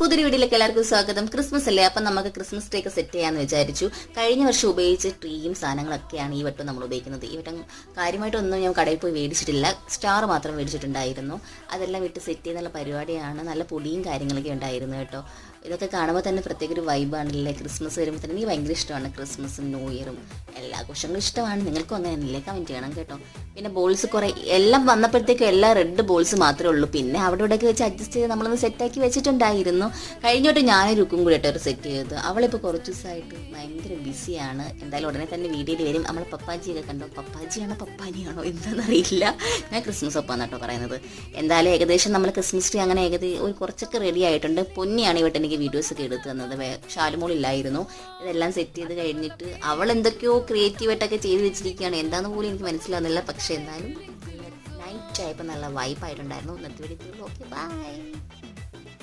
പുതിയ വീഡിയോയിലേക്ക് എല്ലാവർക്കും സ്വാഗതം. ക്രിസ്മസ് അല്ലേ, അപ്പം നമുക്ക് ക്രിസ്മസ് ട്രീ ഒക്കെ സെറ്റ് ചെയ്യാമെന്ന് വിചാരിച്ചു. കഴിഞ്ഞ വർഷം ഉപയോഗിച്ച ട്രീയും സാധനങ്ങളൊക്കെയാണ് ഈ വട്ടം നമ്മൾ ഉപയോഗിക്കുന്നത്. ഈ വട്ടം കാര്യമായിട്ടൊന്നും ഞാൻ കടയിൽ പോയി മേടിച്ചിട്ടില്ല, സ്റ്റാർ മാത്രം മേടിച്ചിട്ടുണ്ടായിരുന്നു. അതെല്ലാം വിട്ട് സെറ്റ് ചെയ്യുന്നുള്ള പരിപാടിയാണ്. നല്ല പൊടിയും കാര്യങ്ങളൊക്കെ ഉണ്ടായിരുന്നു കേട്ടോ. ഇതൊക്കെ കാണുമ്പോൾ തന്നെ പ്രത്യേക ഒരു വൈബാണല്ലേ. ക്രിസ്മസ് വരുമ്പോൾ തന്നെ എനിക്ക് ഭയങ്കര ഇഷ്ടമാണ്. ക്രിസ്മസും ന്യൂ ഇയറും എല്ലാ ആഘോഷങ്ങളും ഇഷ്ടമാണ്. നിങ്ങൾക്കും അങ്ങനെയല്ലേ? കമൻറ്റ് ചെയ്യണം കേട്ടോ. പിന്നെ ബോൾസ് കുറേ എല്ലാം വന്നപ്പോഴത്തേക്കും എല്ലാം റെഡ് ബോൾസ് മാത്രമേ ഉള്ളൂ. പിന്നെ അവിടെ ഇവിടെയൊക്കെ വെച്ച് അഡ്ജസ്റ്റ് ചെയ്ത് നമ്മളൊന്ന് സെറ്റാക്കി വെച്ചിട്ടുണ്ടായിരുന്നു. കഴിഞ്ഞോട്ട് ഞാനൊരു രുക്കും കൂടി ആയിട്ട് സെറ്റ് ചെയ്തത്. അവളിപ്പോൾ കുറച്ച് ദിവസമായിട്ട് ഭയങ്കര ബിസിയാണ്. എന്തായാലും ഉടനെ തന്നെ വീഡിയോയിൽ വരും. നമ്മൾ പപ്പാജിയൊക്കെ കണ്ടോ, പപ്പാജിയാണോ പപ്പാനിയാണോ എന്താണെന്നറിയില്ല. ഞാൻ ക്രിസ്മസ് ഒപ്പാന്ന് കേട്ടോ പറയുന്നത്. എന്തായാലും ഏകദേശം നമ്മൾ ക്രിസ്മസ് ട്രീ അങ്ങനെ ഒരു കുറച്ചൊക്കെ റെഡി ആയിട്ടുണ്ട്. പൊന്നിയാണ് ഇവിടെ എനിക്ക് വീഡിയോസ് ഒക്കെ എടുത്തു തന്നത്. ഷാലുമോളില്ലായിരുന്നു. ഇതെല്ലാം സെറ്റ് ചെയ്ത് കഴിഞ്ഞിട്ട് അവൾ എന്തൊക്കെയോ ക്രിയേറ്റീവായിട്ടൊക്കെ ചെയ്ത് വെച്ചിരിക്കുകയാണ്. എന്താണെന്ന് പോലും എനിക്ക് മനസ്സിലാവുന്നില്ല. പക്ഷെ എന്തായാലും നൈറ്റ് ആയപ്പോൾ നല്ല വൈബായിട്ടുണ്ടായിരുന്നു. ഇന്നത്തെ വീഡിയോ ഓക്കെ ബൈ.